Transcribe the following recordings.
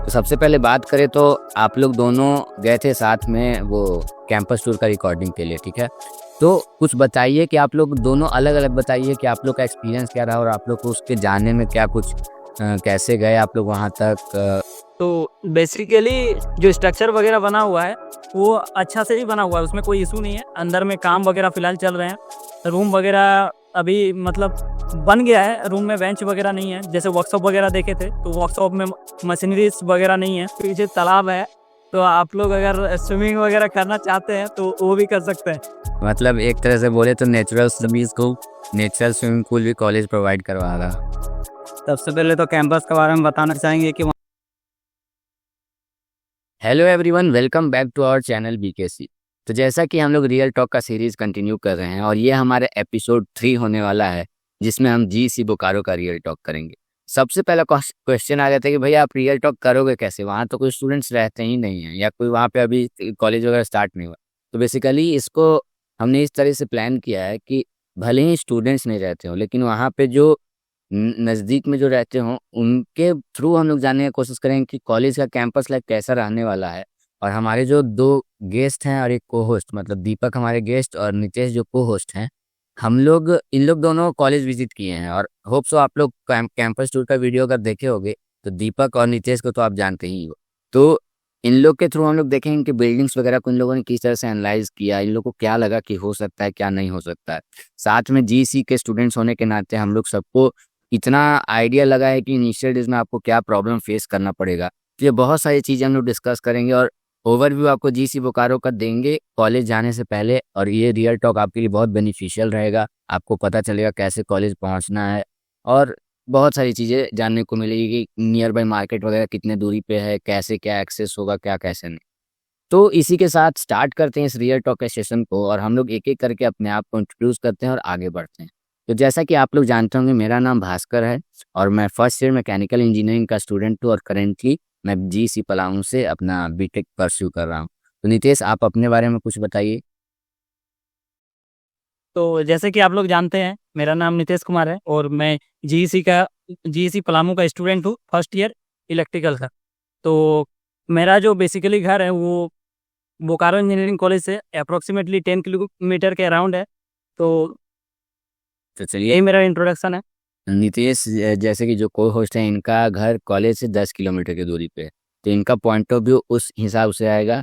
तो सबसे पहले बात करें तो आप लोग दोनों गए थे साथ में वो कैंपस टूर का रिकॉर्डिंग के लिए, ठीक है। तो कुछ बताइए कि आप लोग दोनों अलग अलग बताइए कि आप लोग का एक्सपीरियंस क्या रहा और आप लोग को उसके जाने में क्या कुछ कैसे गए आप लोग वहाँ तक। तो बेसिकली जो स्ट्रक्चर वगैरह बना हुआ है वो अच्छा से ही बना हुआ है, उसमें कोई इशू नहीं है। अंदर में काम वगैरह फ़िलहाल चल रहे हैं। रूम वगैरह अभी मतलब बन गया है। रूम में बेंच वगैरह नहीं है, जैसे वर्कशॉप वगैरह देखे थे तो वर्कशॉप में मशीनरीज वगैरह नहीं है। पीछे तालाब है, तो आप लोग अगर स्विमिंग वगैरह करना चाहते हैं तो वो भी कर सकते हैं। मतलब एक तरह से बोले तो नेचुरल स्विमिंग पूल भी कॉलेज प्रोवाइड करवा रहा। सबसे पहले तो कैंपस के बारे में बताना चाहेंगे कि hello everyone, welcome back to our channel BKC. तो जैसा कि हम लोग रियल टॉक का सीरीज कंटिन्यू कर रहे हैं और ये हमारे एपिसोड 3 होने वाला है, जिसमें हम जीसी बोकारो का रियल टॉक करेंगे। सबसे पहला क्वेश्चन आ जाता है कि भैया आप रियल टॉक करोगे कैसे, वहाँ तो कोई स्टूडेंट्स रहते ही नहीं हैं या कोई वहाँ पे अभी कॉलेज वगैरह स्टार्ट नहीं हुआ। तो बेसिकली इसको हमने इस तरह से प्लान किया है कि भले ही स्टूडेंट्स नहीं रहते हो, लेकिन वहाँ पे जो नज़दीक में जो रहते हों उनके थ्रू हम लोग जानने की कोशिश करेंगे कि कॉलेज का कैंपस लाइफ कैसा रहने वाला है। और हमारे जो 2 गेस्ट हैं और एक को होस्ट, मतलब दीपक हमारे गेस्ट और नितेश जो को होस्ट हैं, हम लोग इन लोग दोनों कॉलेज विजिट किए हैं और होप सो आप लोग कैंपस टूर का वीडियो अगर देखे होगे तो दीपक और नितेश को तो आप जानते ही हो। तो इन लोग के थ्रू हम लोग देखेंगे कि बिल्डिंग्स वगैरह को इन लोगों ने किस तरह से एनालाइज किया, इन लोगों को क्या लगा कि हो सकता है क्या नहीं हो सकता है। साथ में जीसी के स्टूडेंट्स होने के नाते हम लोग सबको इतना आइडिया लगा है कि इनिशियल डेज में आपको क्या प्रॉब्लम फेस करना पड़ेगा। तो ये बहुत सारी चीज़ें हम लोग डिस्कस करेंगे और ओवरव्यू आपको जीसी बोकारो का देंगे कॉलेज जाने से पहले। और ये रियल टॉक आपके लिए बहुत बेनिफिशियल रहेगा, आपको पता चलेगा कैसे कॉलेज पहुंचना है और बहुत सारी चीज़ें जानने को मिलेगी कि नियर बाई मार्केट वगैरह कितने दूरी पे है, कैसे क्या एक्सेस होगा, क्या कैसे नहीं। तो इसी के साथ स्टार्ट करते हैं इस रियल टॉक के सेशन को और हम लोग एक एक करके अपने आप को इंट्रोड्यूस करते हैं और आगे बढ़ते हैं। तो जैसा कि आप लोग जानते होंगे, मेरा नाम भास्कर है और मैं फर्स्ट ईयर मैकेनिकल इंजीनियरिंग का स्टूडेंट हूँ और करेंटली मैं जीसी पलामू से अपना बीटेक परस्यू कर रहा हूँ। तो नितेश, आप अपने बारे में कुछ बताइए। तो जैसे कि आप लोग जानते हैं, मेरा नाम नितेश कुमार है और मैं जीईसी पलामू का स्टूडेंट हूँ, फर्स्ट ईयर इलेक्ट्रिकल का। तो मेरा जो बेसिकली घर है वो बोकारो इंजीनियरिंग कॉलेज से अप्रोक्सीमेटली 10 किलोमीटर के अराउंड है। तो तो चलिए, यही मेरा इंट्रोडक्शन है। नितेश जैसे कि जो को होस्ट है, इनका घर कॉलेज से 10 किलोमीटर की दूरी पे है, तो इनका पॉइंट ऑफ व्यू उस हिसाब से आएगा।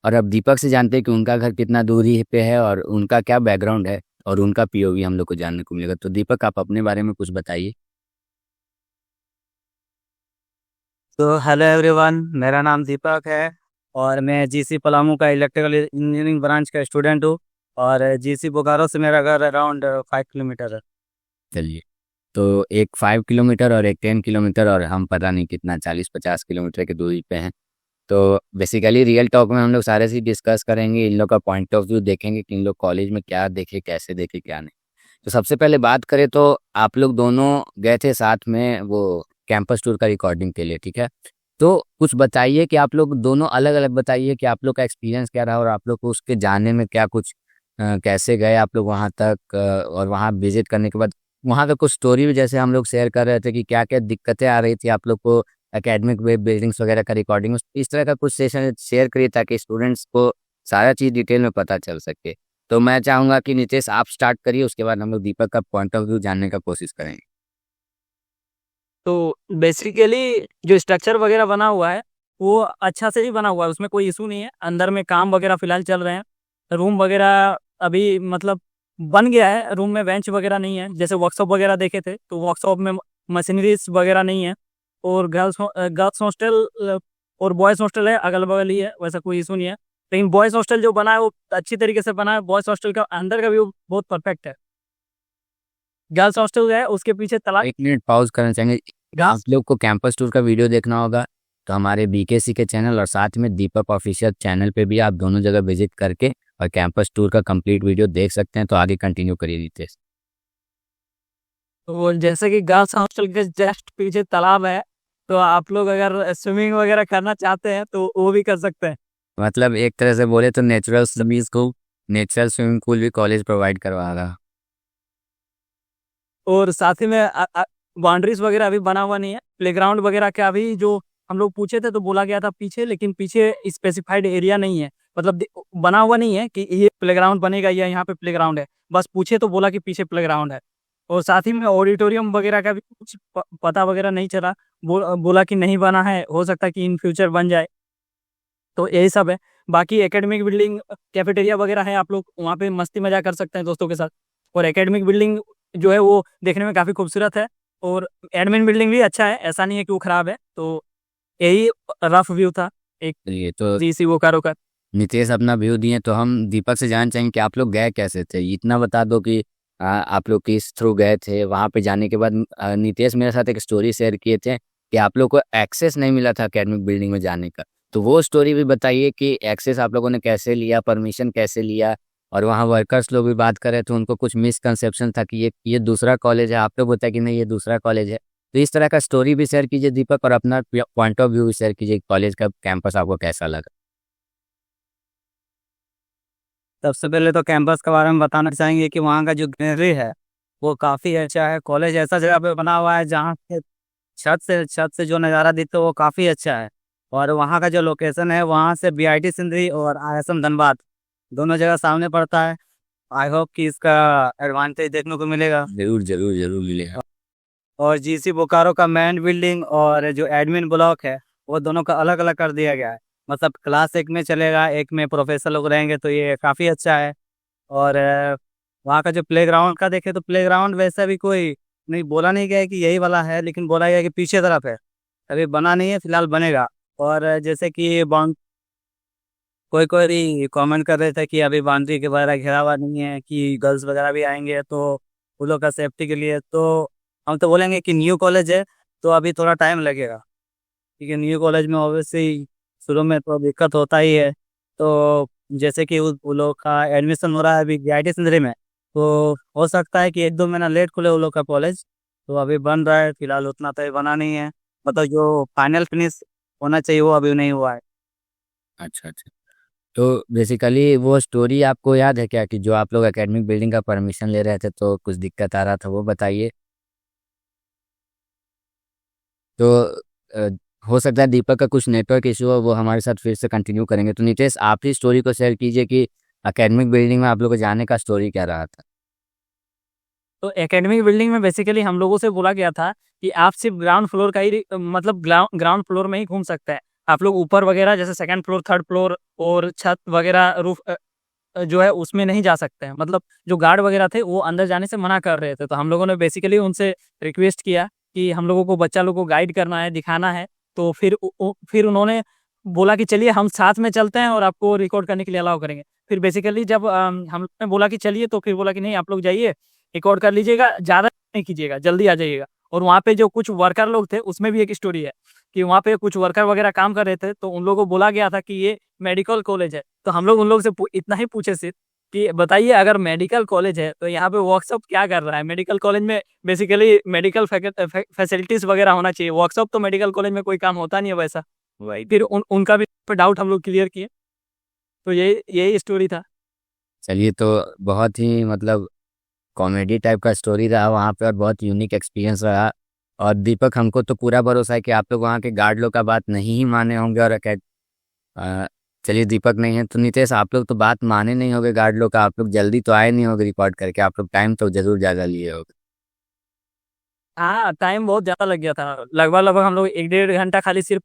और अब दीपक से जानते हैं कि उनका घर कितना दूरी पे है और उनका क्या बैकग्राउंड है और उनका पीओवी हम लोग को जानने को मिलेगा। तो दीपक, आप अपने बारे में कुछ बताइए। तो हेलो एवरीवन, मेरा नाम दीपक है और मैं जीसी पलामू का इलेक्ट्रिकल इंजीनियरिंग ब्रांच का स्टूडेंट हूँ। और जीसी बोकारो से मेरा घर अराउंड 5 किलोमीटर है। चलिए, तो एक 5 किलोमीटर और एक 10 किलोमीटर और हम पता नहीं कितना 40-50 किलोमीटर की दूरी पे हैं। तो बेसिकली रियल टॉक में हम लोग सारे चीज डिस्कस करेंगे, इन लोग का पॉइंट ऑफ व्यू देखेंगे कि इन लोग कॉलेज में क्या देखे, कैसे देखे, क्या नहीं। तो सबसे पहले बात करें तो आप लोग दोनों गए थे साथ में वो कैंपस टूर का रिकॉर्डिंग के लिए, ठीक है। तो कुछ बताइए कि आप लोग दोनों अलग अलग बताइए कि आप लोग का एक्सपीरियंस क्या रहा और आप लोग को उसके जाने में क्या कुछ कैसे गए आप लोग वहाँ तक, और वहाँ विजिट करने के बाद वहाँ का कुछ स्टोरी भी जैसे हम लोग शेयर कर रहे थे कि क्या क्या दिक्कतें आ रही थी आप लोग को एकेडमिक वेब बिल्डिंग्स वगैरह का रिकॉर्डिंग, इस तरह का कुछ सेशन शेयर करिए ताकि स्टूडेंट्स को सारा चीज़ डिटेल में पता चल सके। तो मैं चाहूँगा कि नितेश आप स्टार्ट करिए, उसके बाद हम लोग दीपक का पॉइंट ऑफ व्यू जानने का कोशिश करेंगे। तो बेसिकली जो स्ट्रक्चर वगैरह बना हुआ है वो अच्छा से ही बना हुआ है, उसमें कोई इशू नहीं है। अंदर में काम वगैरह फ़िलहाल चल रहे हैं। रूम वगैरह अभी मतलब बन गया है। रूम में बेंच वगैरह नहीं है, जैसे वर्कशॉप वगैरह देखे थे तो वर्कशॉप में मशीनरीज वगैरह नहीं है। और गर्ल्स हॉस्टल और बॉयज़ हॉस्टल है, अगल बगल ही है, वैसा कोई इशू नहीं है। लेकिन बॉयज़ हॉस्टल जो बना है वो अच्छी तरीके से बना है। बॉयज़ हॉस्टल का अंदर का व्यू बहुत परफेक्ट है। गर्ल्स हॉस्टल है उसके पीछे तालाब। 1 मिनट पॉज करना चाहेंगे। आप लोग को कैंपस टूर का वीडियो देखना होगा तो हमारे बीकेसी के चैनल और साथ में दीपक ऑफिशियल चैनल पे भी आप दोनों जगह विजिट करके और कैंपस टूर का कंप्लीट वीडियो देख सकते हैं। तो आगे कंटिन्यू करिए नितेश। तो जैसे कि गर्ल्स हॉस्टल के जस्ट पीछे तालाब है, तो आप लोग अगर स्विमिंग वगैरह करना चाहते हैं तो वो भी कर सकते हैं। मतलब एक तरह से बोले तो नेचुरल स्विमिंग पूल भी कॉलेज प्रोवाइड करवा रहा। और साथ ही में बाउंड्रीज वगैरह अभी बना हुआ नहीं है। प्लेग्राउंड वगैरह का अभी जो हम लोग पूछे थे तो बोला गया था पीछे, लेकिन पीछे स्पेसिफाइड एरिया नहीं है, मतलब बना हुआ नहीं है कि ये प्लेग्राउंड बनेगा या यहाँ पे प्लेग्राउंड है। बस पूछे तो बोला कि पीछे प्लेग्राउंड है। और साथ ही में ऑडिटोरियम वगैरह का भी कुछ पता वगैरह नहीं चला। बोला कि नहीं बना है, हो सकता है कि इन फ्यूचर बन जाए। तो यही सब है। बाकी एकेडमिक बिल्डिंग, कैफेटेरिया वगैरह है, आप लोग वहाँ पे मस्ती मजाक कर सकते हैं दोस्तों के साथ। और एकेडमिक बिल्डिंग जो है वो देखने में काफ़ी खूबसूरत है। और एडमिन बिल्डिंग भी अच्छा है, ऐसा नहीं है कि वो खराब है। तो यही रफ व्यू था एक ये तो जीसी बोकारो का। नितेश अपना व्यू दिए, तो हम दीपक से जानना चाहेंगे कि आप लोग गए कैसे थे। इतना बता दो कि आप लोग किस थ्रू गए थे। वहाँ पे जाने के बाद नितेश मेरे साथ एक स्टोरी शेयर किए थे कि आप लोग को एक्सेस नहीं मिला था एकेडमिक बिल्डिंग में जाने का। तो वो स्टोरी भी बताइए कि एक्सेस आप लोगों ने कैसे लिया, परमिशन कैसे लिया। और वहाँ वर्कर्स लोग भी बात कर रहे थे, उनको कुछ मिसकंसेप्शन था कि ये दूसरा कॉलेज है, आप लोग बताया कि नहीं ये दूसरा कॉलेज है। तो इस तरह का स्टोरी भी शेयर कीजिए दीपक, और अपना पॉइंट ऑफ व्यू भी शेयर कीजिए कॉलेज का कैंपस आपको कैसा लगा। सबसे पहले तो कैंपस के बारे में बताना चाहेंगे कि वहाँ का जो ग्रीनरी है वो काफ़ी अच्छा है। कॉलेज ऐसा जगह पे बना हुआ है जहाँ पे छत से जो नज़ारा दिखता है वो काफ़ी अच्छा है। और वहाँ का जो लोकेशन है, वहाँ से बीआईटी सिंदरी और आईएसएम धनबाद दोनों जगह सामने पड़ता है। आई होप कि इसका एडवांटेज देखने को मिलेगा। जरूर जरूर जरूर मिलेगा। और जीसी बोकारो का मेन बिल्डिंग और जो एडमिन ब्लॉक है वो दोनों का अलग अलग कर दिया गया है। मतलब क्लास एक में चलेगा, एक में प्रोफेसर लोग रहेंगे, तो ये काफ़ी अच्छा है। और वहाँ का जो प्लेग्राउंड का देखे तो प्लेग्राउंड वैसा भी कोई नहीं, बोला नहीं गया है कि यही वाला है, लेकिन बोला गया है कि पीछे तरफ है, अभी बना नहीं है, फिलहाल बनेगा। और जैसे कि बाउंड कोई कोई कमेंट कर रहे थे कि अभी बाउंड्री के वगैरह घेरा हुआ नहीं है, कि गर्ल्स वगैरह भी आएंगे तो उन लोग का सेफ्टी के लिए। तो हम तो बोलेंगे कि न्यू कॉलेज है तो अभी थोड़ा टाइम लगेगा, क्योंकि न्यू कॉलेज में ऑब्वियसली शुरू में तो दिक्कत होता ही है। तो जैसे कि उन लोग का एडमिशन हो रहा है अभी आईआईटी सिंदरी में, तो हो सकता है कि 1-2 महीना लेट खुले उन लोग का कॉलेज। तो अभी बन रहा है, फिलहाल उतना तो बना नहीं है, मतलब जो फाइनल फिनिश होना चाहिए वो अभी नहीं हुआ है। अच्छा अच्छा। तो बेसिकली वो स्टोरी आपको याद है क्या, कि जो आप लोग एकेडमिक बिल्डिंग का परमिशन ले रहे थे तो कुछ दिक्कत आ रहा था, वो बताइए। तो अ, हो सकता है दीपक का कुछ नेटवर्क इशू हो, वो हमारे साथ फिर से कंटिन्यू करेंगे। तो नितेश आप ही स्टोरी को शेयर कीजिए कि एकेडमिक बिल्डिंग में आप लोग को जाने का स्टोरी क्या रहा था। तो एकेडमिक बिल्डिंग में बेसिकली हम लोगों से बोला गया था कि आप सिर्फ ग्राउंड फ्लोर का ही मतलब ग्राउंड फ्लोर में ही घूम सकते हैं। आप लोग ऊपर वगैरह जैसे सेकंड फ्लोर, थर्ड फ्लोर और छत वगैरह, रूफ जो है उसमें नहीं जा सकते हैं। मतलब जो गार्ड वगैरह थे वो अंदर जाने से मना कर रहे थे। तो हम लोगों ने बेसिकली उनसे रिक्वेस्ट किया कि हम लोगों को, बच्चा लोग को गाइड करना है, दिखाना है। तो फिर उन्होंने बोला कि चलिए हम साथ में चलते हैं और आपको रिकॉर्ड करने के लिए अलाउ करेंगे। फिर बेसिकली जब हम लोग ने बोला कि चलिए, तो फिर बोला कि नहीं, आप लोग जाइए, रिकॉर्ड कर लीजिएगा, ज़्यादा नहीं कीजिएगा, जल्दी आ जाइएगा। और वहाँ पे जो कुछ वर्कर लोग थे उसमें भी एक स्टोरी है कि वहाँ पे कुछ वर्कर वगैरह काम कर रहे थे, तो उन लोगों को बोला गया था कि ये मेडिकल कॉलेज है। तो हम लोग उन लोग से इतना ही पूछे सिर्फ कि बताइए, अगर मेडिकल कॉलेज है तो यहाँ पे वर्कशॉप क्या कर रहा है? मेडिकल कॉलेज में बेसिकली मेडिकल फैसिलिटीज वगैरह होना चाहिए, वर्कशॉप तो मेडिकल कॉलेज में कोई काम होता नहीं है वैसा। वही। फिर उनका भी डाउट हम लोग क्लियर किए। तो यही यही स्टोरी था। चलिए, तो बहुत ही मतलब कॉमेडी टाइप का स्टोरी रहा वहाँ पे, और बहुत यूनिक एक्सपीरियंस रहा। और दीपक, हमको तो पूरा भरोसा है कि आप लोग वहाँ के गार्ड लोग का बात नहीं ही माने होंगे। और अ, चलिए दीपक नहीं है तो नितेश, आप लोग तो बात माने नहीं होगे गार्ड लोग का, आप लोग जल्दी तो आए नहीं होगे रिकॉर्ड करके, आप लोग टाइम तो जरूर ज़्यादा लिए होगे। हाँ, टाइम बहुत ज़्यादा लग गया था। लगभग लगभग हम लोग 1-1.5 घंटा खाली सिर्फ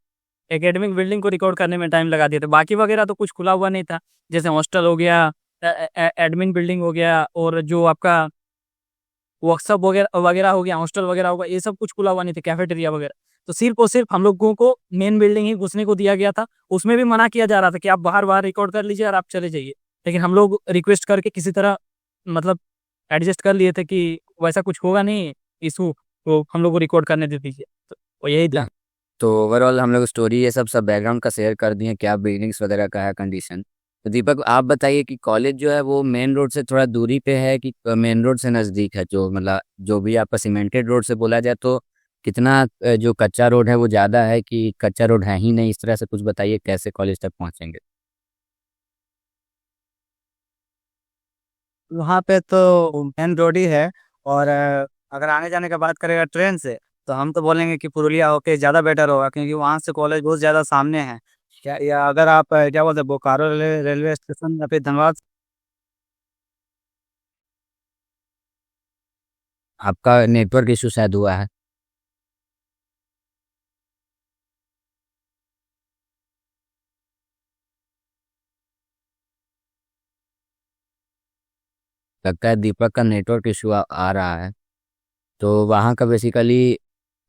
एकेडमिक बिल्डिंग को रिकॉर्ड करने में टाइम लगा दिए थे। बाकी वगैरह तो कुछ खुला हुआ नहीं था, जैसे हॉस्टल हो गया, एडमिन बिल्डिंग हो गया, और जो आपका वर्कशॉप वगैरह वगैरह हो गया, हॉस्टल वगैरह होगा, ये सब कुछ खुला हुआ नहीं था, कैफेटेरिया वगैरह। तो सिर्फ और सिर्फ हम लोगों को मेन बिल्डिंग ही घुसने को दिया गया था। उसमें भी मना किया जा रहा था कि आप बाहर बाहर रिकॉर्ड कर लीजिए और आप चले जाइए। लेकिन हम लोग रिक्वेस्ट करके किसी तरह मतलब एडजस्ट कर लिए थे कि वैसा कुछ होगा नहीं इशू, तो हम लोग को रिकॉर्ड करने दे दीजिए। तो यही था। तो ओवरऑल हम लोग स्टोरी ये सब बैकग्राउंड का शेयर कर दिए, क्या बिल्डिंग्स वगैरह का है कंडीशन। तो दीपक आप बताइए कि कॉलेज जो है वो मेन रोड से थोड़ा दूरी पे है कि मेन रोड से नज़दीक है, जो मतलब जो भी आपका सीमेंटेड रोड से बोला जाए तो कितना जो कच्चा रोड है वो ज़्यादा है कि कच्चा रोड है ही नहीं, इस तरह से कुछ बताइए कैसे कॉलेज तक पहुँचेंगे। वहाँ पे तो मेन रोड ही है। और अगर आने जाने का बात करेगा ट्रेन से, तो हम तो बोलेंगे कि पुरुलिया होके ज़्यादा बेटर होगा, क्योंकि वहाँ से कॉलेज बहुत ज़्यादा सामने है। क्या या अगर आप क्या बोलते हैं, बोकारो रेलवे स्टेशन या फिर धनबाद। आपका नेटवर्क इशू शायद हुआ है। लगता है दीपक का नेटवर्क इशू आ रहा है। तो वहाँ का बेसिकली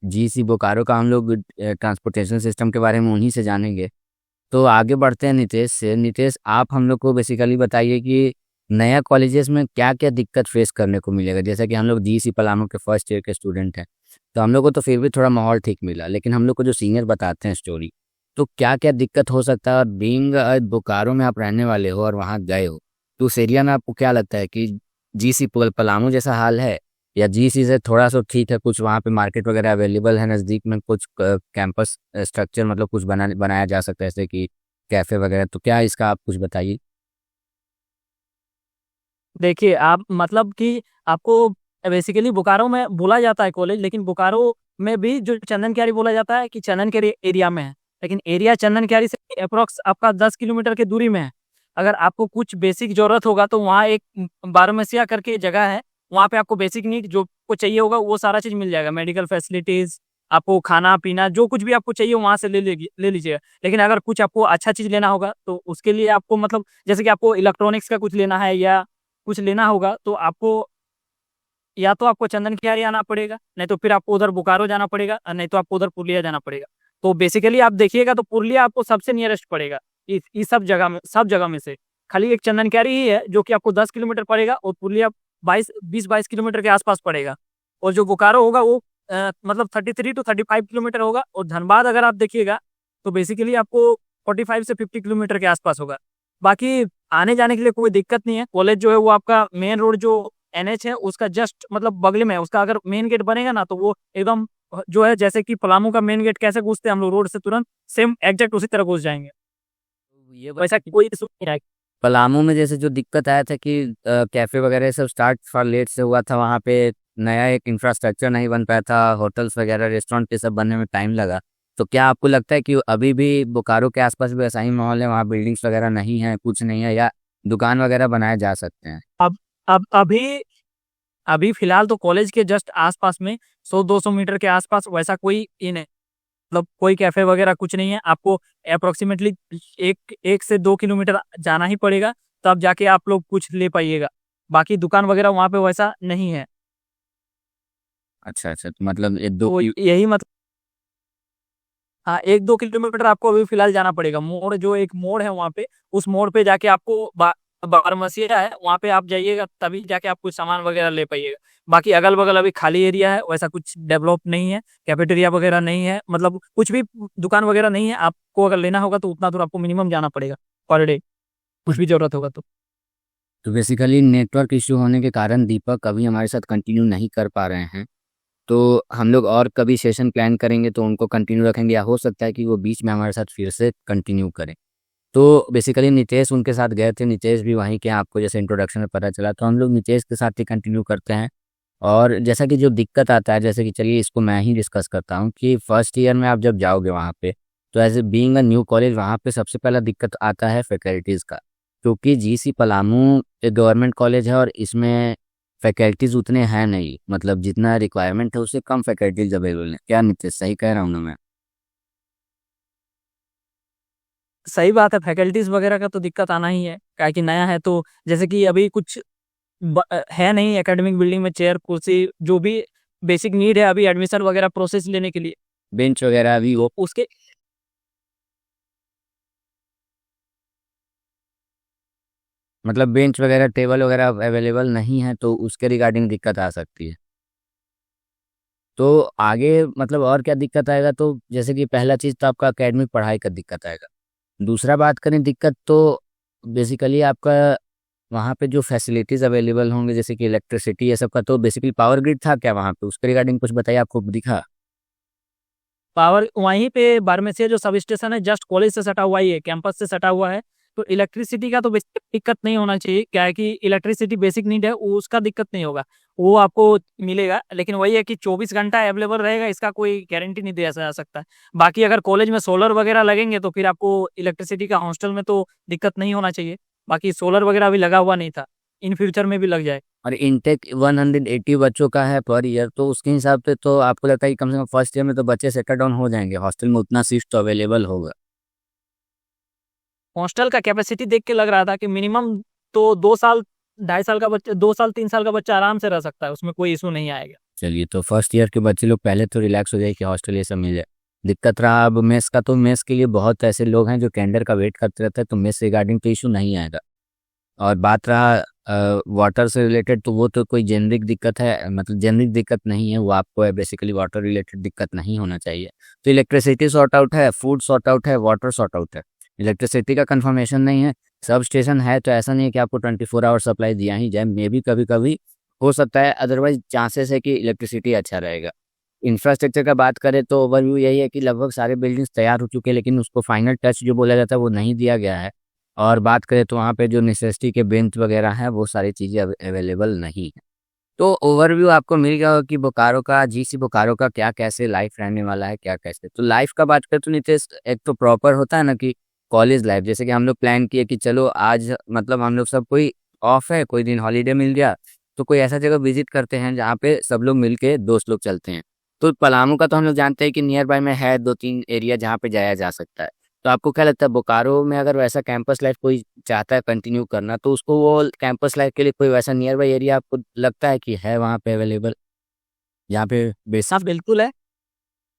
जीसी बोकारो का हम लोग ट्रांसपोर्टेशन सिस्टम के बारे में उन्हीं से जानेंगे। तो आगे बढ़ते हैं नितेश से। नितेश, आप हम लोग को बेसिकली बताइए कि नया कॉलेजेस में क्या क्या दिक्कत फेस करने को मिलेगा। जैसा कि हम लोग जीसी पलामू के फर्स्ट ईयर के स्टूडेंट हैं, तो हम लोग को तो फिर भी थोड़ा माहौल ठीक मिला, लेकिन हम लोग को जो सीनियर बताते हैं स्टोरी, तो क्या क्या दिक्कत हो सकता है। और बीइंग बोकारो में आप रहने वाले हो और वहाँ गए हो, तो उस एरिया में आपको क्या लगता है कि जीसी पलामू जैसा हाल है, या जीसी से थोड़ा सा ठीक है, कुछ वहाँ पे मार्केट वगैरह अवेलेबल है नज़दीक में, कुछ कैंपस स्ट्रक्चर मतलब कुछ बनाया जा सकता है जैसे कि कैफे वगैरह। तो क्या इसका आप कुछ बताइए। देखिए, आप मतलब कि आपको बेसिकली बोकारो में बोला जाता है कॉलेज, लेकिन बोकारो में भी जो चंदन क्यारी बोला जाता है कि चंदन क्यारी एरिया में है, लेकिन एरिया चंदन क्यारी से अप्रोक्स आपका 10 किलोमीटर की दूरी में है। अगर आपको कुछ बेसिक ज़रूरत होगा तो वहाँ एक बारहमसिया करके जगह है, वहाँ पे आपको बेसिक नीड जो को चाहिए होगा वो सारा चीज़ मिल जाएगा। मेडिकल फैसिलिटीज़, आपको खाना-पीना जो कुछ भी आपको चाहिए वहाँ से ले लीजिएगा। लेकिन अगर कुछ आपको अच्छा चीज़ लेना होगा तो उसके लिए आपको मतलब जैसे कि आपको इलेक्ट्रॉनिक्स का कुछ लेना है या कुछ लेना होगा तो आपको या तो आपको चंदन कियारी आना पड़ेगा, नहीं तो फिर आपको उधर बोकारो जाना पड़ेगा, और नहीं तो आपको उधर पुरुलिया जाना पड़ेगा। तो बेसिकली आप देखिएगा तो पुरुलिया आपको सबसे नियरेस्ट पड़ेगा इस सब जगह में से। खाली एक चंदन कियारी ही है जो कि आपको 10 किलोमीटर पड़ेगा, और पुरुलिया 20-22 किलोमीटर के आसपास पड़ेगा। और जो बोकारो होगा वो मतलब 33 टू 35 किलोमीटर होगा। और धनबाद अगर आप देखिएगा तो बेसिकली आपको 45 से 50 किलोमीटर के आसपास होगा। बाकी आने जाने के लिए कोई दिक्कत नहीं है। कॉलेज जो है वो आपका मेन रोड जो एनएच है उसका जस्ट मतलब बगल में है। उसका अगर मेन गेट बनेगा ना तो वो एकदम जो है जैसे कि पलामू का मेन गेट कैसे घुसते हैं हम लोग रोड से तुरंत सेम एग्जैक्ट उसी तरह घुस जाएंगे। तो ये वैसा बताइए, कोई इशू नहीं है। पलामू में जैसे जो दिक्कत आया था कि कैफे वगैरह सब स्टार्ट फॉर लेट से हुआ था, वहाँ पे नया एक इंफ्रास्ट्रक्चर नहीं बन पाया था, होटल्स वगैरह रेस्टोरेंट ये सब बनने में टाइम लगा। तो क्या आपको लगता है कि अभी भी बोकारो के आसपास भी ऐसा ही माहौल है, वहाँ बिल्डिंग्स वगैरह नहीं है, कुछ नहीं है, या दुकान वगैरह बनाए जा सकते हैं। अब अभी फिलहाल तो कॉलेज के जस्ट आसपास में 100-200 मीटर के आसपास वैसा कोई इन है, मतलब कोई कैफे वगैरह कुछ नहीं है। आपको अप्रोक्सीमेटली 1 से 2 किलोमीटर जाना ही पड़ेगा, तब जाके आप लोग कुछ ले पाइएगा। बाकी दुकान वगैरह वहाँ पे वैसा नहीं है। अच्छा अच्छा, तो मतलब एक दो तो यही मतलब हाँ, 1-2 किलोमीटर आपको अभी फिलहाल जाना पड़ेगा। मोड़ जो एक मोड़ है वहाँ पे, उस मोड़ पे जाके आपको बारहमसिया है, वहाँ पे आप जाइएगा तभी जाके आप कुछ सामान वगैरह ले पाइएगा। बाकी अगल बगल अभी खाली एरिया है, वैसा कुछ डेवलप नहीं है, कैफेटेरिया वगैरह नहीं है, मतलब कुछ भी दुकान वगैरह नहीं है। आपको अगर लेना होगा तो उतना दूर आपको मिनिमम जाना पड़ेगा पर डे, कुछ भी जरूरत होगा तो। तो बेसिकली नेटवर्क इश्यू होने के कारण दीपक अभी हमारे साथ कंटिन्यू नहीं कर पा रहे हैं। तो हम लोग और कभी सेशन प्लान करेंगे तो उनको कंटिन्यू रखेंगे, या हो सकता है कि वो बीच में हमारे साथ फिर से कंटिन्यू करें। तो बेसिकली नितेश उनके साथ गए थे, नितेश भी वहीं के हैं, आपको जैसे इंट्रोडक्शन में पता चला, तो हम लोग नितेश के साथ ही कंटिन्यू करते हैं। और जैसा कि जो दिक्कत आता है, जैसे कि चलिए इसको मैं ही डिस्कस करता हूँ कि फर्स्ट ईयर में आप जब जाओगे वहाँ पे, तो as a being a new college वहाँ पे सबसे पहला दिक्कत आता है फैकल्टीज़ का। क्योंकि जीसी पलामू एक गवर्नमेंट कॉलेज है और इसमें फैकल्टीज़ उतने हैं नहीं, मतलब जितना रिक्वायरमेंट है उससे कम फैकल्टीज अवेलेबल हैं। क्या नितेश, सही कह रहा हूँ ना मैं? सही बात है, फैकल्टीज वगैरह का तो दिक्कत आना ही है, क्या कि नया है तो। जैसे कि अभी कुछ है नहीं एकेडमिक बिल्डिंग में चेयर कुर्सी जो भी बेसिक नीड है अभी एडमिशन वगैरह प्रोसेस लेने के लिए। बेंच वगैरह भी तो उसके मतलब बेंच वगैरह टेबल वगैरह अवेलेबल नहीं है, तो उसके रिगार्डिंग दिक्कत आ सकती है। तो आगे मतलब और क्या दिक्कत आएगा, तो जैसे कि पहला चीज़ तो आपका एकेडमिक पढ़ाई का दिक्कत आएगा। दूसरा बात करें दिक्कत, तो बेसिकली आपका वहाँ पे जो फैसिलिटीज़ अवेलेबल होंगे जैसे कि इलेक्ट्रिसिटी ये सब का, तो बेसिकली पावर ग्रिड था क्या वहाँ पे, उसके रिगार्डिंग कुछ बताइए, आपको दिखा? पावर वहीं पे बारमेसिया जो सब स्टेशन है जस्ट कॉलेज से सटा हुआ ही है, कैंपस से सटा हुआ है। तो इलेक्ट्रिसिटी का तो बेसिक दिक्कत नहीं होना चाहिए, क्या है कि इलेक्ट्रिसिटी बेसिक नीड है, उसका दिक्कत नहीं होगा। वो आपको मिलेगा। लेकिन वही है कि 24 घंटा अवेलेबल रहेगा, इसका कोई गारंटी नहीं दिया जा सकता। बाकी अगर कॉलेज में सोलर वगैरह लगेंगे तो फिर आपको इलेक्ट्रिसिटी का हॉस्टल में तो दिक्कत नहीं होना चाहिए। बाकी सोलर वगैरह अभी लगा हुआ नहीं था, इन फ्यूचर में भी लग जाए। और इनटेक 180 बच्चों का है पर ईयर, तो उसके हिसाब से तो आपको लगता है कि कम से कम फर्स्ट ईयर में तो बच्चे सेटल डाउन हो जाएंगे, हॉस्टल में उतना सीट तो अवेलेबल होगा। हॉस्टल का कैपेसिटी देख के लग रहा था कि मिनिमम तो 2 साल 2.5 साल का बच्चा, 2 साल 3 साल का बच्चा आराम से रह सकता है, उसमें कोई इशू नहीं आएगा। चलिए, तो फर्स्ट ईयर के बच्चे लोग पहले तो रिलैक्स हो जाए कि हॉस्टल ये सब मिल जाए। दिक्कत रहा अब मेस का, तो मेस के लिए बहुत ऐसे लोग हैं जो कैंडर का वेट करते रहते हैं, तो मेस रिगार्डिंग तो इशू नहीं आएगा। और बात रहा वाटर से रिलेटेड, तो वो तो कोई जेनरिक दिक्कत है, मतलब जेनरिक दिक्कत नहीं है, वो आपको बेसिकली वाटर रिलेटेड दिक्कत नहीं होना चाहिए। तो इलेक्ट्रिसिटी सॉर्ट आउट है, फूड सॉर्ट आउट है, वाटर सॉर्ट आउट है। इलेक्ट्रिसिटी का कंफर्मेशन नहीं है, सब स्टेशन है, तो ऐसा नहीं है कि आपको 24 आवर सप्लाई दिया ही जाए, मे भी कभी कभी हो सकता है, अदरवाइज चांसेस है कि इलेक्ट्रिसिटी अच्छा रहेगा। इंफ्रास्ट्रक्चर का बात करें तो ओवरव्यू यही है कि लगभग सारे बिल्डिंग्स तैयार हो चुके हैं, लेकिन उसको फाइनल टच जो बोला जाता है वो नहीं दिया गया है। और बात करें तो वहाँ पे जो नेसेसिटी के बेंच वगैरह हैं वो सारी चीज़ें अवेलेबल नहीं है। तो ओवरव्यू आपको मिल गया होगा कि बोकारो का, जीसी बोकारो का क्या कैसे लाइफ रहने वाला है, क्या कैसे। तो लाइफ का बात करें तो नीतीश, एक तो प्रॉपर होता है ना कि कॉलेज लाइफ, जैसे कि हम लोग प्लान किए कि चलो आज मतलब हम लोग सब कोई ऑफ है, कोई दिन हॉलीडे मिल गया, तो कोई ऐसा जगह विजिट करते हैं जहाँ पे सब लोग मिलके दोस्त लोग चलते हैं। तो पलामू का तो हम लोग जानते हैं कि नियर बाय में है 2-3 एरिया जहाँ पे जाया जा सकता है। तो आपको क्या लगता है बोकारो में अगर वैसा कैंपस लाइफ कोई चाहता है कंटिन्यू करना, तो उसको वो कैंपस लाइफ के लिए कोई वैसा नियर बाय एरिया आपको लगता है कि है वहाँ पे अवेलेबल, जहाँ पे हाँ बेसिक। बिल्कुल है।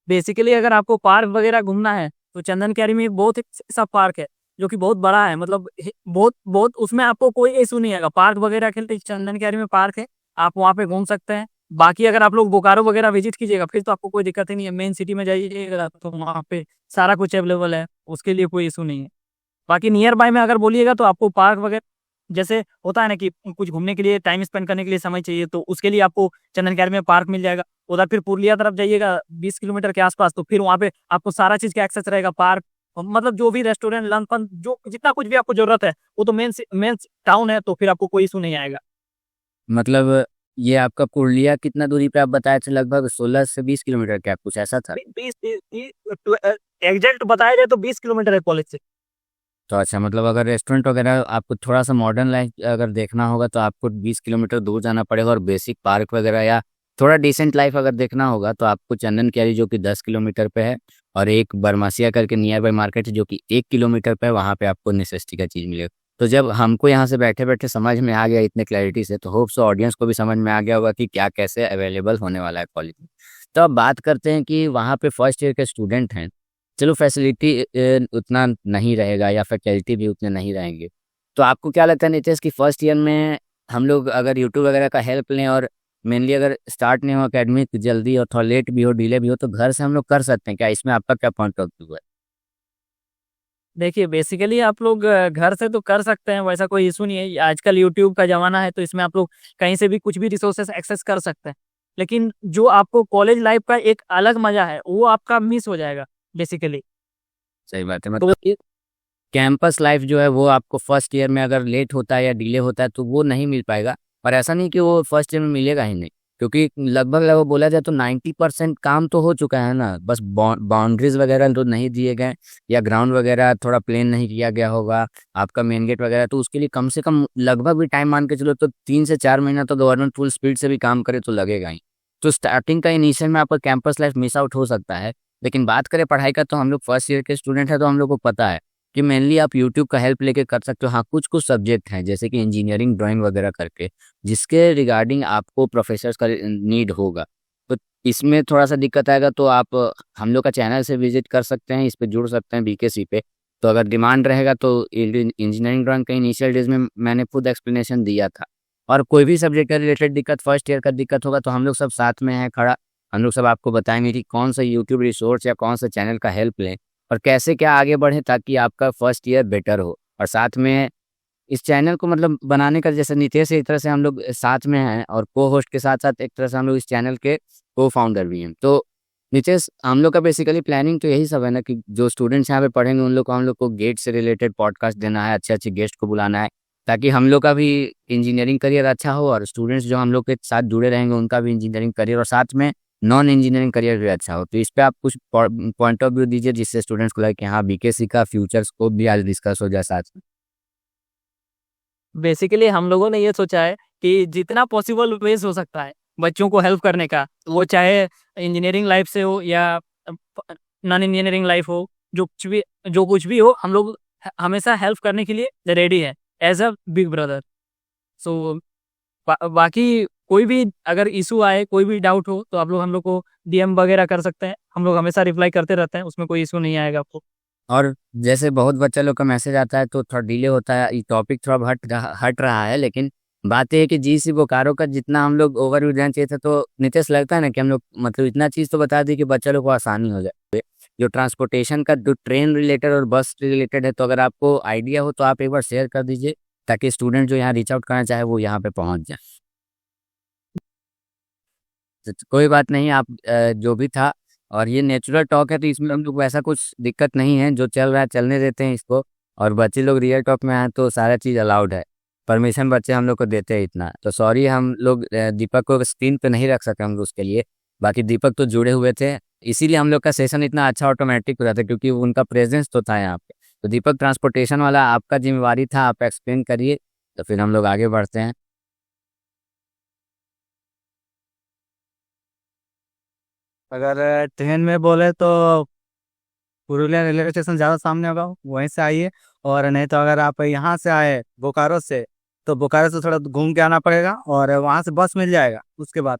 बेसिकली अगर आपको पार्क वगैरह घूमना है तो चंदन कैरी में एक बहुत ही सा पार्क है जो कि बहुत बड़ा है, मतलब बहुत बहुत उसमें आपको कोई इशू नहीं आएगा। पार्क वगैरह के लिए चंदन कैरी में पार्क है, आप वहाँ पे घूम सकते हैं। बाकी अगर आप लोग बोकारो वगैरह विजिट कीजिएगा फिर तो आपको कोई दिक्कत ही नहीं है। मेन सिटी में जाइएगा तो वहाँ पे सारा कुछ अवेलेबल है, उसके लिए कोई इशू नहीं है। बाकी नियर बाय में अगर बोलिएगा तो आपको पार्क वगैरह जैसे होता है ना कि कुछ घूमने के लिए, टाइम स्पेंड करने के लिए समय चाहिए, तो उसके लिए आपको चंदन कैर में पार्क मिल जाएगा। उधर फिर पुरुलिया तरफ जाइएगा 20 किलोमीटर के आसपास, तो फिर वहाँ पे आपको सारा चीज का एक्सेस रहेगा। पार्क मतलब जो भी रेस्टोरेंट, लंच फन, जो जितना कुछ भी आपको जरूरत है, वो तो मेन टाउन है, तो फिर आपको कोई इशू नहीं आएगा। मतलब ये आपका पुरुलिया कितना दूरी पे आप बताए थे, लगभग 16 से 20 किलोमीटर, क्या कुछ ऐसा था? 20 एग्जैक्ट बताया जाए तो 20 किलोमीटर है कॉलेज से। तो अच्छा, मतलब अगर रेस्टोरेंट वगैरह आपको थोड़ा सा मॉडर्न लाइफ अगर देखना होगा तो आपको 20 किलोमीटर दूर जाना पड़ेगा, और बेसिक पार्क वगैरह या थोड़ा डिसेंट लाइफ अगर देखना होगा तो आपको चंदन कैरी जो कि 10 किलोमीटर पे है, और एक बरमासिया करके नियर बाई मार्केट है जो कि 1 किलोमीटर पे है, वहाँ पे आपको नेसेसिटी का चीज़ मिलेगा। तो जब हमको यहाँ से बैठे बैठे समझ में आ गया इतने क्लैरिटी से, तो होप सो ऑडियंस को भी समझ में आ गया होगा कि क्या कैसे अवेलेबल होने वाला है कॉलेज में। तो अब बात करते हैं कि वहाँ पे फर्स्ट ईयर के स्टूडेंट हैं, चलो फैसिलिटी उतना नहीं रहेगा या फैकल्टी भी उतने नहीं रहेंगे, तो आपको क्या लगता है नीतीश कि फर्स्ट ईयर में हम लोग अगर यूट्यूब वगैरह का हेल्प लें, और मेनली अगर स्टार्ट नहीं हो एकेडमिक जल्दी और थोड़ा लेट भी हो, डिले भी हो, तो घर से हम लोग कर सकते हैं क्या? इसमें आपका क्या पॉइंट ऑफ व्यू है? देखिए बेसिकली आप लोग घर से तो कर सकते हैं, वैसा कोई इशू नहीं है। आजकल यूट्यूब का जमाना है, तो इसमें आप लोग कहीं से भी कुछ भी रिसोर्सेस एक्सेस कर सकते हैं। लेकिन जो आपको कॉलेज लाइफ का एक अलग मजा है वो आपका मिस हो जाएगा बेसिकली। सही बात है, तो मतलब कैंपस लाइफ जो है वो आपको फर्स्ट ईयर में अगर लेट होता है या डिले होता है तो वो नहीं मिल पाएगा। और ऐसा नहीं कि वो फर्स्ट ईयर में मिलेगा ही नहीं, क्योंकि लगभग लगभग बोला जाए तो 90% काम तो हो चुका है ना, बस बाउंड्रीज वगैरह तो नहीं दिए गए, या ग्राउंड वगैरह थोड़ा प्लेन नहीं किया गया होगा, आपका मेन गेट वगैरह, तो उसके लिए कम से कम लगभग भी टाइम मान के चलो तो 3 से 4 महीना तो गवर्नमेंट फुल स्पीड से भी काम करे तो लगेगा ही। तो स्टार्टिंग का इनिशियल में आपका कैंपस लाइफ मिस आउट हो सकता है। लेकिन बात करें पढ़ाई का, तो हम लोग फर्स्ट ईयर के स्टूडेंट हैं, तो हम लोग को पता है कि मेनली आप यूट्यूब का हेल्प लेके कर सकते हो। हाँ, कुछ कुछ सब्जेक्ट हैं जैसे कि इंजीनियरिंग, ड्राइंग वगैरह करके, जिसके रिगार्डिंग आपको प्रोफेसर्स का नीड होगा, तो इसमें थोड़ा सा दिक्कत आएगा। तो आप हम लोग का चैनल से विजिट कर सकते हैं, इस पे जुड़ सकते हैं बीकेसी पे। तो अगर डिमांड रहेगा तो इंजीनियरिंग ड्राइंग का इनिशियल डेज में मैंने खुद एक्सप्लेनेशन दिया था। और कोई भी सब्जेक्ट का रिलेटेड दिक्कत, फर्स्ट ईयर का दिक्कत होगा, तो हम लोग सब साथ में हैं खड़ा, हम लोग सब आपको बताएंगे कि कौन सा यूट्यूब रिसोर्स या कौन सा चैनल का हेल्प लें और कैसे क्या आगे बढ़े, ताकि आपका फर्स्ट ईयर बेटर हो। और साथ में इस चैनल को मतलब बनाने का, जैसे नितेश एक तरह से हम लोग साथ में हैं, और को होस्ट के साथ साथ एक तरह से हम लोग इस चैनल के को फाउंडर भी हैं। तो नितेश, हम लोग का बेसिकली प्लानिंग तो यही सब है ना कि जो स्टूडेंट्स यहाँ पे पढ़ेंगे उन लोग को हम लोग को गेट से रिलेटेड पॉडकास्ट देना है, अच्छे अच्छे गेस्ट को बुलाना है, ताकि हम लोग का भी इंजीनियरिंग करियर अच्छा हो और स्टूडेंट्स जो हम लोग के साथ जुड़े रहेंगे उनका भी इंजीनियरिंग करियर और साथ में नॉन इंजीनियरिंग करियर भी अच्छा हो। तो इस पे आप कुछ पॉइंट ऑफ व्यू दीजिए जिससे स्टूडेंट्स को लगे कि हाँ बीकेसी का फ्यूचर स्कोप भी आज डिस्कस हो जाए साथ में। बेसिकली हम लोगों ने ये सोचा है कि जितना पॉसिबल वेज हो सकता है बच्चों को हेल्प करने का, वो चाहे इंजीनियरिंग लाइफ से हो या नॉन इंजीनियरिंग लाइफ हो, जो कुछ भी हो, हम लोग हमेशा हेल्प करने के लिए रेडी है एज अ बिग ब्रदर। सो बाकी कोई भी अगर इशू आए, कोई भी डाउट हो, तो आप लोग हम लोग को डीएम वगैरह कर सकते हैं, हम लोग हमेशा रिप्लाई करते रहते हैं, उसमें कोई इशू नहीं आएगा आपको। और जैसे बहुत बच्चा लोग का मैसेज आता है तो थोड़ा डिले होता है, ये टॉपिक थोड़ा हट रहा है, लेकिन बात ये है कि जीसी बोकारो का जितना हम लोग ओवरव्यू देना चाहिए था, तो नितेश लगता है ना कि हम लोग मतलब इतना चीज़ तो बता दी कि बच्चा लोग को आसानी हो जाए। जो ट्रांसपोर्टेशन का जो ट्रेन रिलेटेड और बस रिलेटेड है, तो अगर आपको आइडिया हो तो आप एक बार शेयर कर दीजिए ताकि स्टूडेंट जो यहाँ रीच आउट करना चाहे वो यहाँ पे पहुँच जाए। तो कोई बात नहीं, आप जो भी था, और ये नेचुरल टॉक है तो इसमें हम लोग को ऐसा कुछ दिक्कत नहीं है, जो चल रहा है चलने देते हैं इसको। और बच्चे लोग रियल टॉक में आए तो सारा चीज़ अलाउड है, परमिशन बच्चे हम लोग को देते हैं इतना। तो सॉरी हम लोग दीपक को स्क्रीन पे नहीं रख सके हम लोग उसके लिए, बाकी दीपक तो जुड़े हुए थे, इसीलिए हम लोग का सेशन इतना अच्छा ऑटोमेटिक हो रहा था क्योंकि उनका प्रेजेंस तो था यहाँ पे। तो दीपक ट्रांसपोर्टेशन वाला आपका जिम्मेवारी था, आप एक्सप्लेन करिए तो फिर हम लोग आगे बढ़ते हैं। अगर ट्रेन में बोले तो पुरुलिया रेलवे स्टेशन ज़्यादा सामने होगा, वहीं से आइए। और नहीं तो अगर आप यहाँ से आए बोकारो से, तो बोकारो से थोड़ा घूम के आना पड़ेगा और वहाँ से बस मिल जाएगा। उसके बाद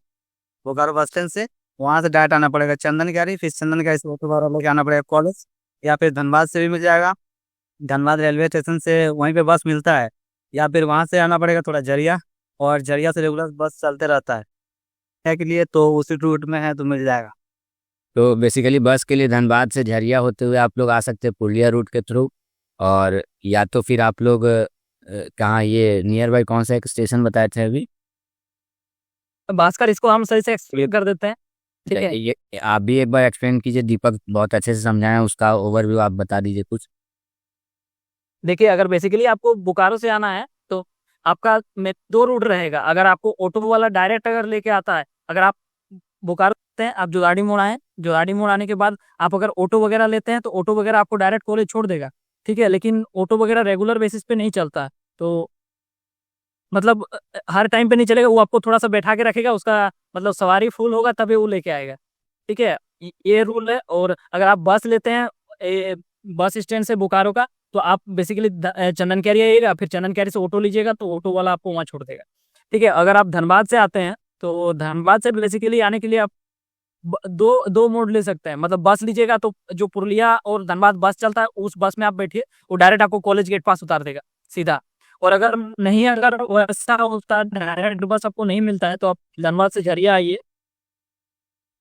बोकारो बस स्टैंड से वहाँ से डायरेक्ट आना पड़ेगा चंदन गाड़ी, फिर चंदन गाड़ी से ऑटो भाड़ा लेके आना पड़ेगा कॉलेज, या फिर धनबाद से भी मिल जाएगा। धनबाद रेलवे स्टेशन से वहीं पे बस मिलता है, या फिर वहाँ से आना पड़ेगा थोड़ा झरिया, और झरिया से रेगुलर बस चलते रहता है के लिए, तो उसी रूट में है तो मिल जाएगा। तो बेसिकली बस के लिए धनबाद से झरिया होते हुए आप लोग आ सकते हैं पुरुलिया रूट के थ्रू, और या तो फिर आप लोग कहाँ, ये नियर बाई कौन सा एक स्टेशन बताए थे अभी? भास्कर, इसको हम सही से एक्सप्लेन कर देते हैं, ठीक है। ये आप भी एक बार एक्सप्लेन कीजिए, दीपक बहुत अच्छे से समझाए, उसका ओवरव्यू आप बता दीजिए कुछ। देखिए, अगर बेसिकली आपको बोकारो से आना है तो आपका में 2 रूट रहेगा। अगर आपको ऑटो वाला डायरेक्ट अगर लेके आता है, अगर आप बोकारो से हैं, आप जोदाड़ी मोड़ आए, जोदाड़ी मोड़ आने के बाद आप अगर ऑटो वगैरह लेते हैं तो ऑटो वगैरह आपको डायरेक्ट कॉलेज छोड़ देगा, ठीक है। लेकिन ऑटो वगैरह रेगुलर बेसिस पे नहीं चलता है, तो मतलब हर टाइम पे नहीं चलेगा, वो आपको थोड़ा सा बैठा के रखेगा, उसका मतलब सवारी फुल होगा तभी वो लेके आएगा, ठीक है। ये रूल है। और अगर आप बस लेते हैं बस स्टैंड से बोकारो का, तो आप बेसिकली चंदन कैरी आइएगा, फिर चंदन कैरी से ऑटो लीजिएगा तो ऑटो वाला आपको वहाँ छोड़ देगा, ठीक है। अगर आप धनबाद से आते हैं तो धनबाद से बेसिकली आने के लिए आप दो मोड ले सकते हैं। मतलब बस लीजिएगा तो जो पुरुलिया और धनबाद बस चलता है उस बस में आप बैठिए, वो डायरेक्ट आपको कॉलेज गेट पास उतार देगा सीधा। और अगर नहीं, अगर वैसा होता डायरेक्ट बस आपको नहीं मिलता है, तो आप धनबाद से झरिया आइए,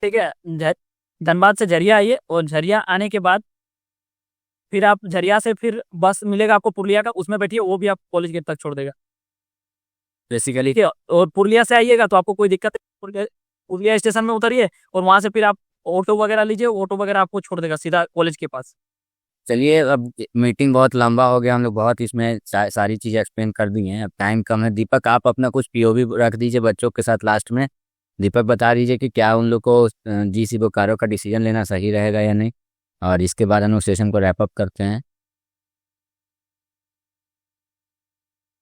ठीक है। धनबाद से झरिया आइए, और झरिया आने के बाद फिर आप झरिया से फिर बस मिलेगा आपको पुरुलिया का, उसमें बैठिए, वो भी आप कॉलेज गेट तक छोड़ देगा, बेसिकली ठीक है। और पुरुलिया से आइएगा तो आपको कोई दिक्कत नहीं, पुरुलिया स्टेशन में उतरिए और वहां से फिर आप ऑटो वगैरह लीजिए, ऑटो वगैरह आपको छोड़ देगा सीधा कॉलेज के पास। चलिए, अब मीटिंग बहुत लंबा हो गया, हम लोग बहुत इसमें सारी चीज़ें एक्सप्लेन कर दी हैं, अब टाइम कम है। दीपक आप अपना कुछ पीओवी रख दीजिए बच्चों के साथ लास्ट में। दीपक बता दीजिए कि क्या उन लोग को जीसी बोकारो का डिसीजन लेना सही रहेगा या नहीं, और इसके बाद हम लोग सेशन को रैप अप करते हैं।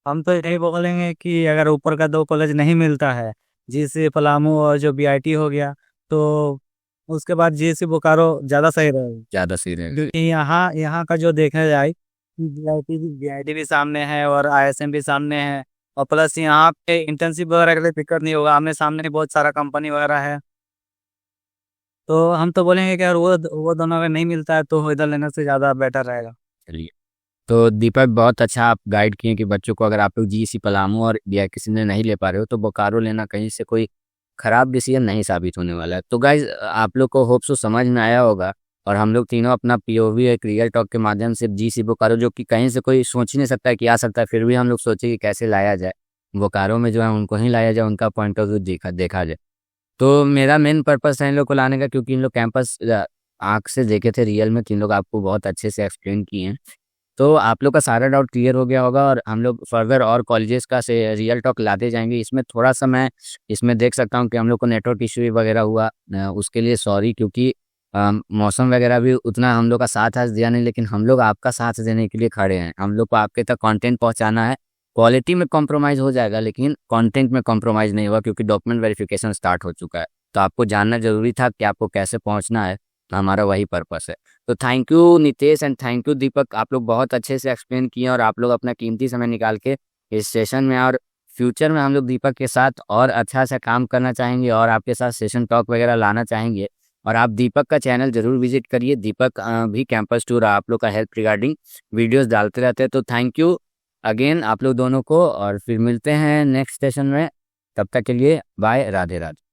हम तो यही बोलेंगे कि अगर ऊपर का 2 कॉलेज नहीं मिलता है, जीसी पलामू और जो बीआईटी हो गया, तो उसके बाद जीसी बोकारो ज़्यादा सही रहेगा। ज़्यादा सही रहेगा। क्योंकि यहाँ यहाँ का जो देखा जाए, बीआईटी भी सामने है और आईएसएम भी सामने है, और प्लस यहाँ पे इंटर्नशिप वगैरह के लिए दिक्कत नहीं होगा, आमने सामने बहुत सारा कंपनी वगैरह है। तो हम तो बोलेंगे कि अगर वो दोनों अगर नहीं मिलता है तो इधर लेने से ज़्यादा बेटर रहेगा। चलिए, तो दीपक बहुत अच्छा आप गाइड किए कि बच्चों को अगर आप लोग जीसी पलामू और या किसी ने नहीं ले पा रहे हो तो बोकारो लेना कहीं से कोई खराब डिसीजन नहीं साबित होने वाला है। तो गाइज आप लोग को होप सो समझ में आया होगा, और हम लोग तीनों अपना पीओवी एक रियल टॉक के माध्यम से जीसी बोकारो, जो कि कहीं से कोई सोच ही नहीं सकता है कि आ सकता है, फिर भी हम लोग सोचे कि कैसे लाया जाए बोकारो में, जो है उनको ही लाया जाए, उनका पॉइंट ऑफ व्यू देखा जाए। तो मेरा मेन पर्पस है इन लोग को लाने का, क्योंकि इन लोग कैंपस आँख से देखे थे रियल में, तीन लोग आपको बहुत अच्छे से एक्सप्लेन किए हैं। तो आप लोग का सारा डाउट क्लियर हो गया होगा और हम लोग फर्दर और कॉलेजेस का से रियल टॉक लाते जाएंगे। इसमें थोड़ा सा मैं इसमें देख सकता हूँ कि हम लोग को नेटवर्क इशू वगैरह हुआ, उसके लिए सॉरी, क्योंकि मौसम वगैरह भी उतना हम लोग का साथ आज दिया नहीं, लेकिन हम लोग आपका साथ देने के लिए खड़े हैं। हम लोग को आपके तक कंटेंट पहुंचाना है। क्वालिटी में कॉम्प्रोमाइज़ हो जाएगा लेकिन कंटेंट में कॉम्प्रोमाइज़ नहीं हुआ, क्योंकि डॉक्यूमेंट वेरिफिकेशन स्टार्ट हो चुका है। तो आपको जानना ज़रूरी था कि आपको कैसे पहुंचना है, तो हमारा वही पर्पस है। तो thank you Nitesh and thank you Deepak, आप लोग बहुत अच्छे से एक्सप्लेन किए और आप लोग अपना कीमती समय निकाल के इस सेशन में, और फ्यूचर में हम लोग दीपक के साथ और अच्छा सा काम करना चाहेंगे और आपके साथ सेशन टॉक वगैरह लाना चाहेंगे। और आप दीपक का चैनल जरूर विजिट करिए। दीपक भी कैंपस टूर आप लोग का हेल्प रिगार्डिंग वीडियोस डालते रहते हैं। तो थैंक यू अगेन आप लोग दोनों को, और फिर मिलते हैं नेक्स्ट सेशन में। तब तक के लिए बाय, राधे राधे।